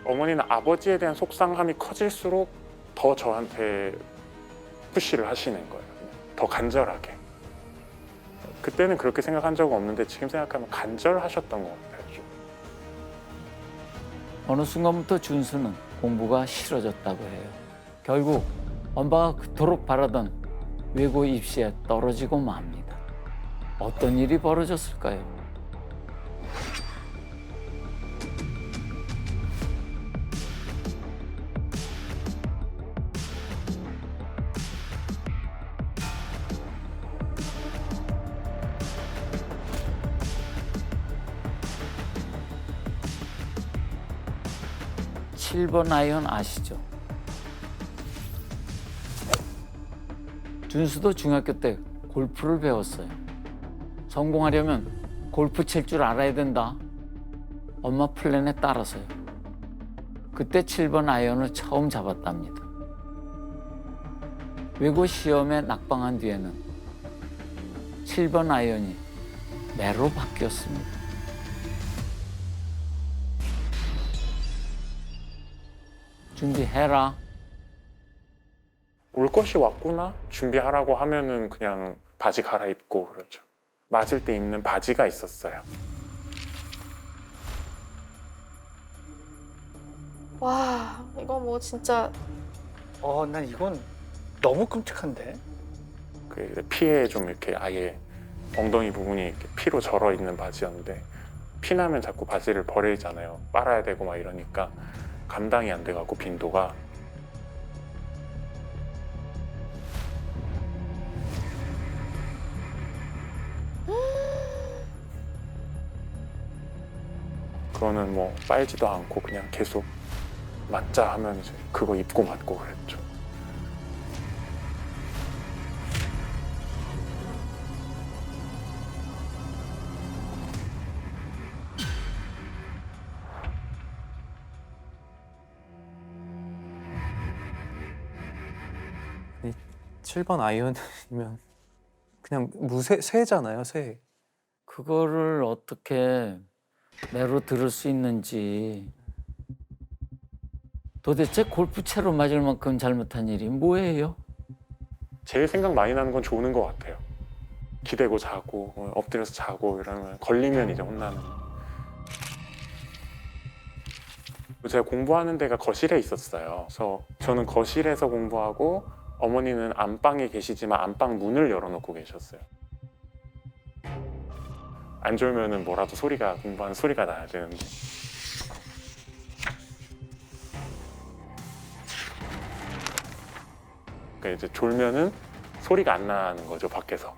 어머니는 아버지에 대한 속상함이 커질수록 더 저한테 푸시를 하시는 거예요. 더 간절하게. 그때는 그렇게 생각한 적은 없는데 지금 생각하면 간절하셨던 것 같아요. 좀. 어느 순간부터 준수는 공부가 싫어졌다고 해요. 결국 엄마가 그토록 바라던 외고 입시에 떨어지고 맙니다. 어떤 일이 벌어졌을까요? 칠 번 아이언 아시죠? 준수도 중학교 때 골프를 배웠어요. 성공하려면 골프 칠 줄 알아야 된다. 엄마 플랜에 따라서요. 그때 7번 아이언을 처음 잡았답니다. 외고 시험에 낙방한 뒤에는 7번 아이언이 매로 바뀌었습니다. 준비해라. 올 것이 왔구나? 준비하라고 하면은 그냥 바지 갈아입고 그렇죠. 맞을 때 입는 바지가 있었어요. 와, 이거 뭐 진짜 난 이건 너무 끔찍한데? 그 피에 좀 이렇게 아예 엉덩이 부분이 이렇게 피로 절어 있는 바지였는데 피 나면 자꾸 바지를 버리잖아요. 빨아야 되고 막 이러니까 감당이 안 돼갖고 빈도가. 그거는 뭐 빨지도 않고 그냥 계속 맞자 하면 이제 그거 입고 맞고 그랬죠. 이 7번 아이언이면 그냥 새잖아요, 새. 그거를 어떻게 매로 들을 수 있는지. 도대체 골프채로 맞을 만큼 잘못한 일이 뭐예요? 제일 생각 많이 나는 건 조는 것 같아요. 기대고 자고 엎드려서 자고 이러면 걸리면 이제 혼나는. 제가 공부하는 데가 거실에 있었어요. 그래서 저는 거실에서 공부하고 어머니는 안방에 계시지만 안방 문을 열어놓고 계셨어요. 안 졸면은 뭐라도 소리가 공부하는 소리가 나야 되는데. 그러니까 이제 졸면은 소리가 안 나는 거죠, 밖에서.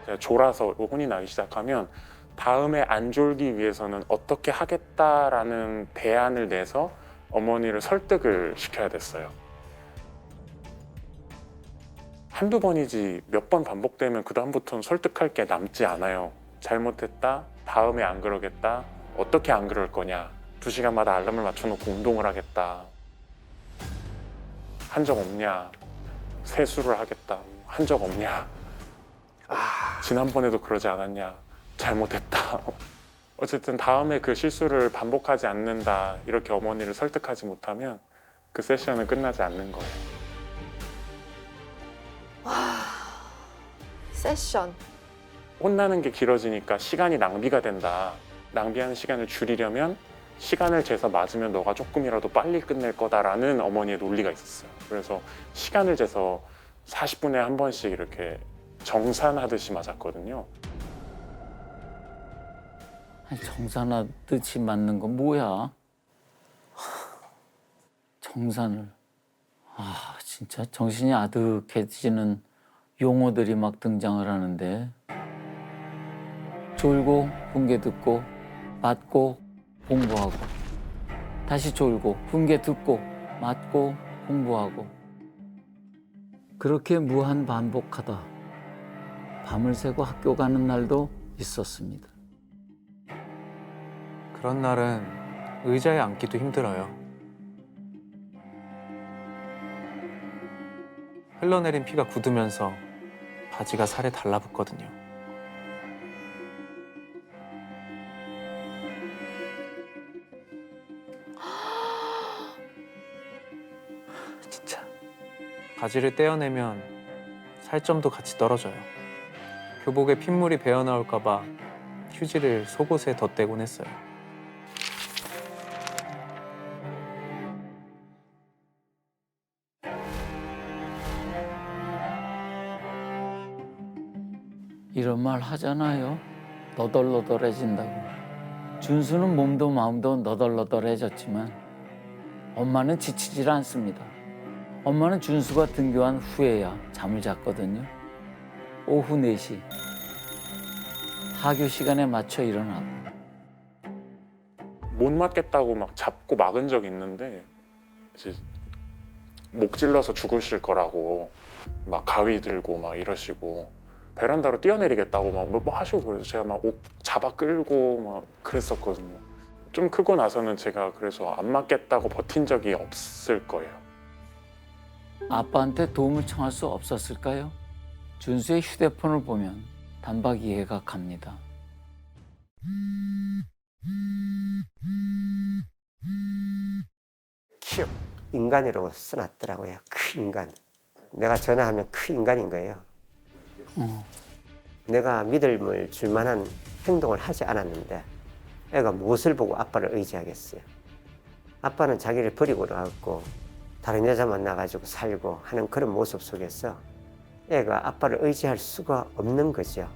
제가 졸아서 혼이 나기 시작하면 다음에 안 졸기 위해서는 어떻게 하겠다라는 대안을 내서 어머니를 설득을 시켜야 됐어요. 한두 번이지 몇 번 반복되면 그다음부터는 설득할 게 남지 않아요. 잘못했다, 다음에 안 그러겠다, 어떻게 안 그럴 거냐, 2시간마다 알람을 맞춰놓고 운동을 하겠다, 한 적 없냐, 세수를 하겠다, 한 적 없냐, 지난번에도 그러지 않았냐, 잘못했다. 어쨌든 다음에 그 실수를 반복하지 않는다, 이렇게 어머니를 설득하지 못하면 그 세션은 끝나지 않는 거예요. 세션. 혼나는 게 길어지니까 시간이 낭비가 된다. 낭비하는 시간을 줄이려면 시간을 재서 맞으면 너가 조금이라도 빨리 끝낼 거다라는 어머니의 논리가 있었어요. 그래서 시간을 재서 40분에 한 번씩 이렇게 정산하듯이 맞았거든요. 아니, 정산하듯이 맞는 건 뭐야? 정산을. 아, 진짜 정신이 아득해지는 용어들이 막 등장을 하는데. 졸고 훈계 듣고 맞고 공부하고 다시 졸고 훈계 듣고 맞고 공부하고 그렇게 무한 반복하다 밤을 새고 학교 가는 날도 있었습니다. 그런 날은 의자에 앉기도 힘들어요. 흘러내린 피가 굳으면서 바지가 살에 달라붙거든요. 바지를 떼어내면 살점도 같이 떨어져요. 교복에 핏물이 배어 나올까 봐 휴지를 속옷에 덧대곤 했어요. 이런 말 하잖아요. 너덜너덜해진다고. 준수는 몸도 마음도 너덜너덜해졌지만 엄마는 지치질 않습니다. 엄마는 준수가 등교한 후에야 잠을 잤거든요. 오후 4시. 하교 시간에 맞춰 일어나고. 못 맞겠다고 막 잡고 막은 적이 있는데 이제 목 찔러서 죽으실 거라고 막 가위 들고 막 이러시고 베란다로 뛰어내리겠다고 막 뭐 하시고 그래서 제가 막 옷 잡아 끌고 막 그랬었거든요. 좀 크고 나서는 제가 그래서 안 맞겠다고 버틴 적이 없을 거예요. 아빠한테 도움을 청할 수 없었을까요? 준수의 휴대폰을 보면 단박 이해가 갑니다. 큐 인간이라고 써놨더라고요. 크 인간. 내가 전화하면 크 인간인 거예요. 어. 내가 믿음을 줄 만한 행동을 하지 않았는데 애가 무엇을 보고 아빠를 의지하겠어요. 아빠는 자기를 버리고 나갔고 다른 여자 만나가지고 살고 하는 그런 모습 속에서 애가 아빠를 의지할 수가 없는 거죠.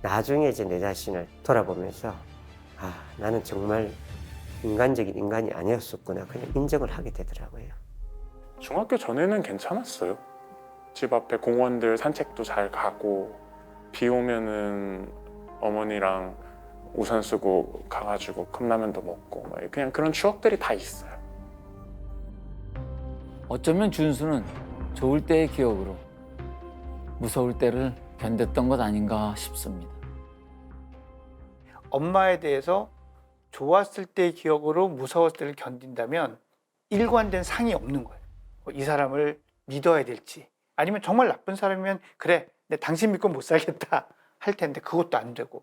나중에 이제 내 자신을 돌아보면서 아, 나는 정말 인간적인 인간이 아니었었구나 그냥 인정을 하게 되더라고요. 중학교 전에는 괜찮았어요. 집 앞에 공원들 산책도 잘 가고 비 오면은 어머니랑 우산 쓰고 가가지고 컵라면도 먹고 막 그냥 그런 추억들이 다 있어요. 어쩌면 준수는 좋을 때의 기억으로 무서울 때를 견뎠던 것 아닌가 싶습니다. 엄마에 대해서 좋았을 때의 기억으로 무서웠을 때를 견딘다면 일관된 상이 없는 거예요. 이 사람을 믿어야 될지 아니면 정말 나쁜 사람이면 그래 내 당신 믿고 못 살겠다 할 텐데 그것도 안 되고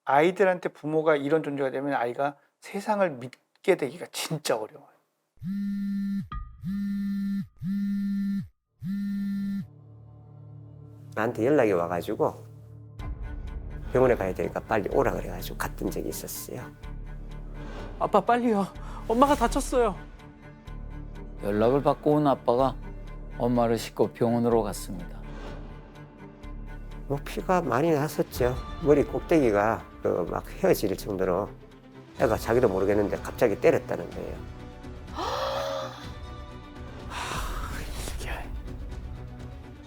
아이들한테 부모가 이런 존재가 되면 아이가 세상을 믿게 되기가 진짜 어려워요. 나한테 연락이 와가지고 병원에 가야 되니까 빨리 오라 그래가지고 갔던 적이 있었어요. 아빠 빨리요. 엄마가 다쳤어요. 연락을 받고 온 아빠가 엄마를 싣고 병원으로 갔습니다. 뭐 피가 많이 났었죠. 머리 꼭대기가 막 헤어질 정도로 애가 자기도 모르겠는데 갑자기 때렸다는 거예요.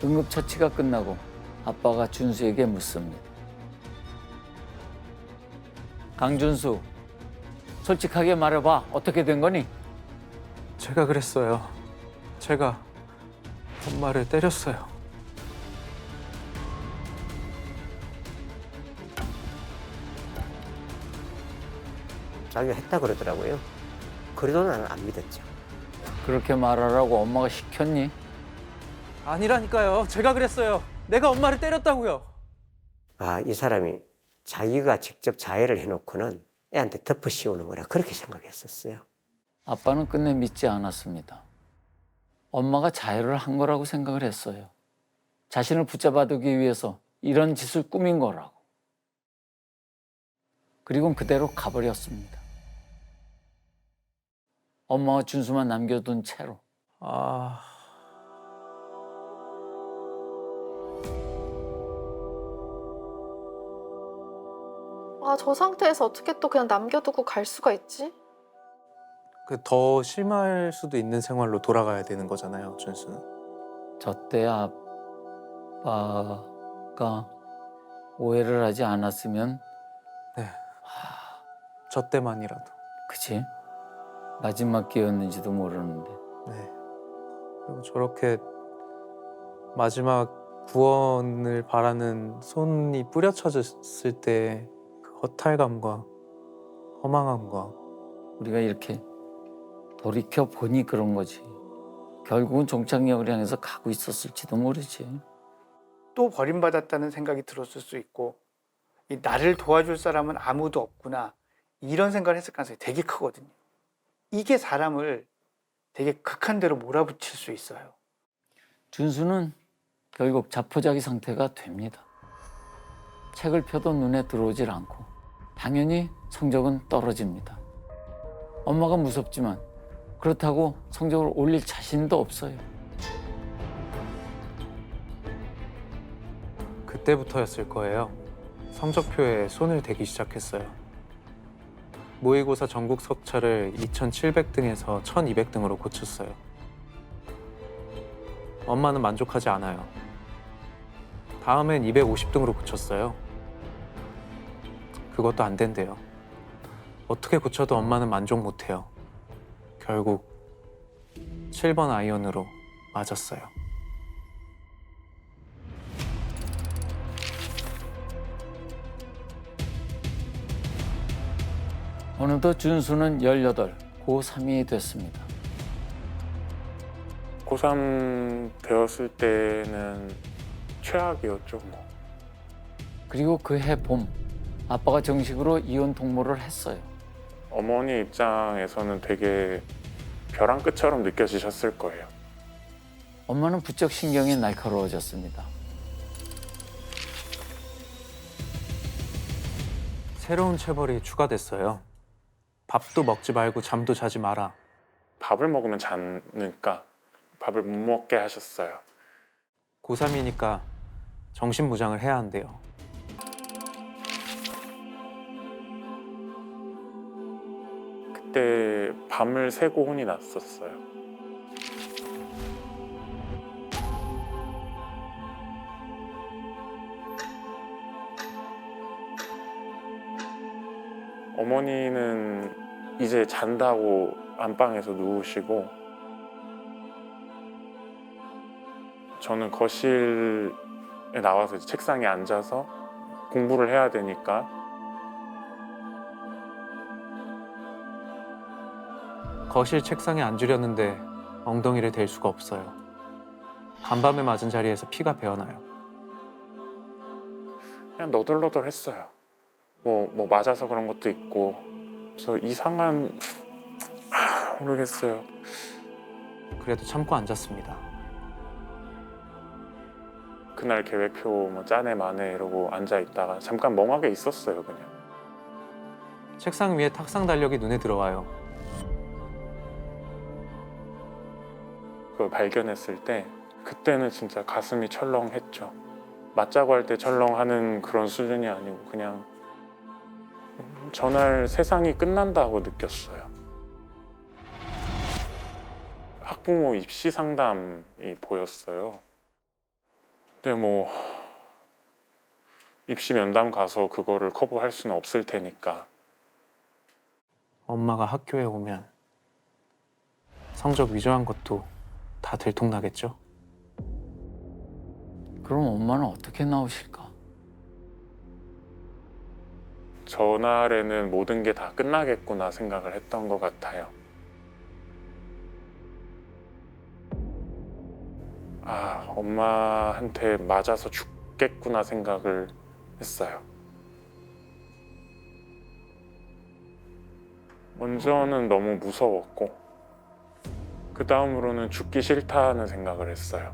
응급처치가 끝나고 아빠가 준수에게 묻습니다. 강준수, 솔직하게 말해봐. 어떻게 된 거니? 제가 그랬어요. 제가 엄마를 때렸어요. 자기가 했다 그러더라고요. 그래도 나는 안 믿었죠. 그렇게 말하라고 엄마가 시켰니? 아니라니까요. 제가 그랬어요. 내가 엄마를 때렸다고요. 아, 이 사람이 자기가 직접 자해를 해놓고는 애한테 덮어 씌우는 거라 그렇게 생각했었어요. 아빠는 끝내 믿지 않았습니다. 엄마가 자해를 한 거라고 생각을 했어요. 자신을 붙잡아두기 위해서 이런 짓을 꾸민 거라고. 그리고 그대로 가버렸습니다. 엄마와 준수만 남겨둔 채로. 아, 아, 저 상태에서 어떻게 또 그냥 남겨두고 갈 수가 있지? 그 더 심할 수도 있는 생활로 돌아가야 되는 거잖아요, 준수는. 저때 아빠가 오해를 하지 않았으면, 네. 저 때만이라도. 그치? 마지막 기회였는지도 모르는데. 네. 그리고 저렇게 마지막 구원을 바라는 손이 뿌려쳐졌을 때 그 허탈감과 허망함과 우리가 이렇게 돌이켜 보니 그런 거지. 결국은 종착역을 향해서 가고 있었을지도 모르지. 또 버림받았다는 생각이 들었을 수 있고 이 나를 도와줄 사람은 아무도 없구나 이런 생각을 했을 가능성이 되게 크거든요. 이게 사람을 되게 극한 대로 몰아붙일 수 있어요. 준수는 결국 자포자기 상태가 됩니다. 책을 펴도 눈에 들어오질 않고 당연히 성적은 떨어집니다. 엄마가 무섭지만 그렇다고 성적을 올릴 자신도 없어요. 그때부터였을 거예요. 성적표에 손을 대기 시작했어요. 모의고사 전국 석차를 2,700등에서 1,200등으로 고쳤어요. 엄마는 만족하지 않아요. 다음엔 250등으로 고쳤어요. 그것도 안 된대요. 어떻게 고쳐도 엄마는 만족 못해요. 결국 7번 아이언으로 맞았어요. 어느덧 준수는 18, 고3이 됐습니다. 고3 되었을 때는 최악이었죠, 뭐. 그리고 그 해 봄, 아빠가 정식으로 이혼 통보를 했어요. 어머니 입장에서는 되게 벼랑 끝처럼 느껴지셨을 거예요. 엄마는 부쩍 신경이 날카로워졌습니다. 새로운 체벌이 추가됐어요. 밥도 먹지 말고 잠도 자지 마라. 밥을 먹으면 자니까 밥을 못 먹게 하셨어요. 고3이니까 정신무장을 해야 한대요. 그때 밤을 새고 혼이 났었어요. 어머니는 이제 잔다고 안방에서 누우시고 저는 거실에 나와서 이제 책상에 앉아서 공부를 해야 되니까 거실 책상에 앉으려는데 엉덩이를 댈 수가 없어요. 간밤에 맞은 자리에서 피가 배어나요. 그냥 너덜너덜했어요. 뭐 맞아서 그런 것도 있고 그래서 이상한 모르겠어요. 그래도 참고 앉았습니다. 그날 계획표 뭐 짜네 마네 이러고 앉아 있다가 잠깐 멍하게 있었어요. 그냥 책상 위에 탁상 달력이 눈에 들어와요. 그걸 발견했을 때 그때는 진짜 가슴이 철렁했죠. 맞자고 할 때 철렁하는 그런 수준이 아니고 그냥 전날 세상이 끝난다고 느꼈어요. 학부모 입시 상담이 보였어요. 근데 뭐 입시 면담 가서 그거를 커버할 수는 없을 테니까 엄마가 학교에 오면 성적 위조한 것도 다 들통나겠죠? 그럼 엄마는 어떻게 나오실까? 전날에는 모든 게 다 끝나겠구나 생각을 했던 것 같아요. 아, 엄마한테 맞아서 죽겠구나 생각을 했어요. 먼저는 너무 무서웠고 그 다음으로는 죽기 싫다는 생각을 했어요.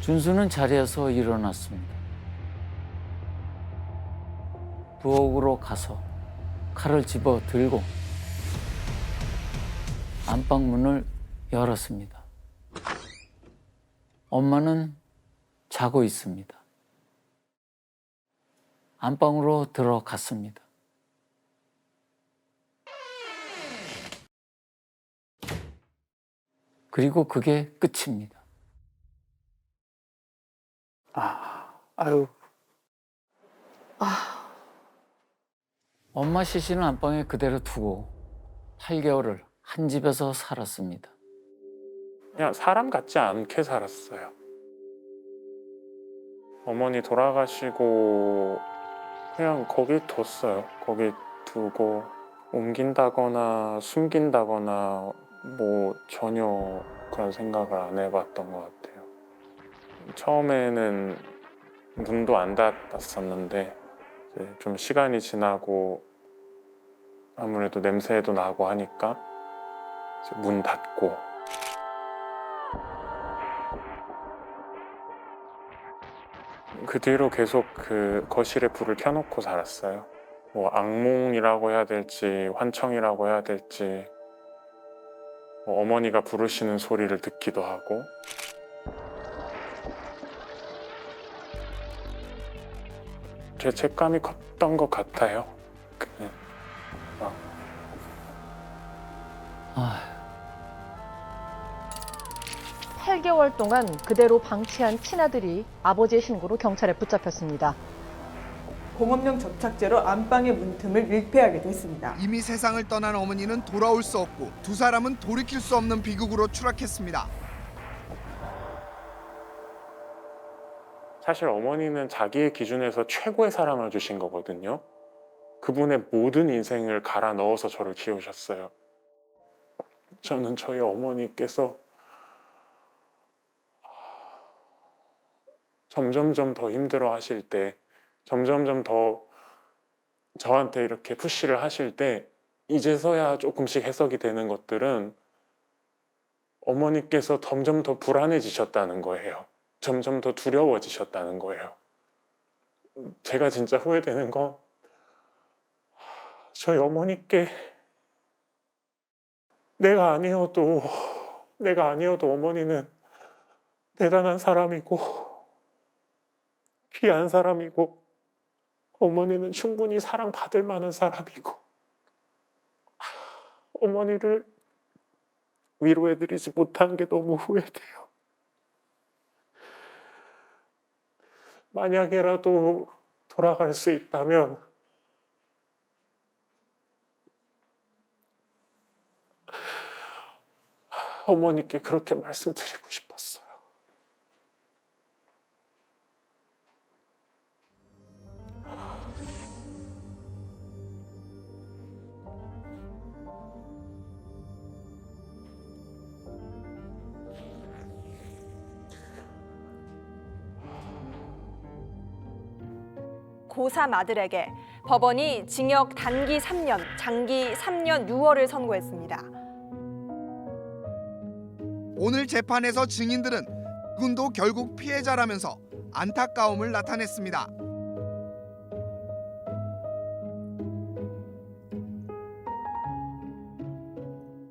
준수는 자리에서 일어났습니다. 부엌으로 가서 칼을 집어 들고 안방 문을 열었습니다. 엄마는 자고 있습니다. 안방으로 들어갔습니다. 그리고 그게 끝입니다. 아유, 엄마 시신은 안방에 그대로 두고 8개월을 한 집에서 살았습니다. 그냥 사람 같지 않게 살았어요. 어머니 돌아가시고 그냥 거기 뒀어요. 거기 두고 옮긴다거나 숨긴다거나 뭐 전혀 그런 생각을 안 해봤던 것 같아요. 처음에는 문도 안 닫았었는데 이제 좀 시간이 지나고 아무래도 냄새도 나고 하니까 이제 문 닫고 그 뒤로 계속 그 거실에 불을 켜놓고 살았어요. 뭐 악몽이라고 해야 될지 환청이라고 해야 될지 뭐 어머니가 부르시는 소리를 듣기도 하고 죄책감이 컸던 것 같아요. 아, 8개월 동안 그대로 방치한 친아들이 아버지의 신고로 경찰에 붙잡혔습니다. 공업용 접착제로 안방의 문틈을 밀폐하기도 했습니다. 이미 세상을 떠난 어머니는 돌아올 수 없고 두 사람은 돌이킬 수 없는 비극으로 추락했습니다. 사실 어머니는 자기의 기준에서 최고의 사랑을 주신 거거든요. 그분의 모든 인생을 갈아 넣어서 저를 키우셨어요. 저는 저희 어머니께서 점점점 더 힘들어 하실 때, 점점점 더 저한테 이렇게 푸시를 하실 때, 이제서야 조금씩 해석이 되는 것들은 어머니께서 점점 더 불안해지셨다는 거예요. 점점 더 두려워지셨다는 거예요. 제가 진짜 후회되는 건 저희 어머니께 내가 아니어도 어머니는 대단한 사람이고 귀한 사람이고 어머니는 충분히 사랑받을 만한 사람이고 어머니를 위로해드리지 못한 게 너무 후회돼요. 만약에라도 돌아갈 수 있다면 어머니께 그렇게 말씀드리고 싶었어요. 고3 아들에게 법원이 징역 단기 3년, 장기 3년 6월을 선고했습니다. 오늘 재판에서 증인들은 그분도 결국 피해자라면서 안타까움을 나타냈습니다.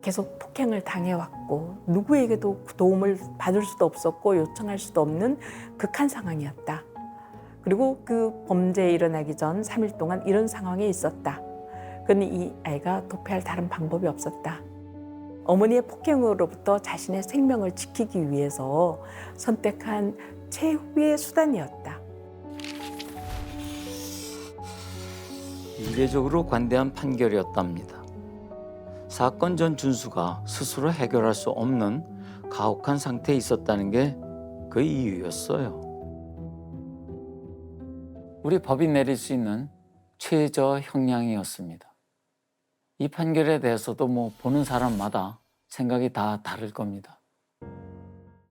계속 폭행을 당해왔고 누구에게도 도움을 받을 수도 없었고 요청할 수도 없는 극한 상황이었다. 그리고 그 범죄 일어나기 전 3일 동안 이런 상황에 있었다. 그러니 이 아이가 도피할 다른 방법이 없었다. 어머니의 폭행으로부터 자신의 생명을 지키기 위해서 선택한 최후의 수단이었다. 이례적으로 관대한 판결이었답니다. 사건 전 준수가 스스로 해결할 수 없는 가혹한 상태에 있었다는 게 그 이유였어요. 우리 법이 내릴 수 있는 최저 형량이었습니다. 이 판결에 대해서도 보는 사람마다 생각이 다 다를 겁니다.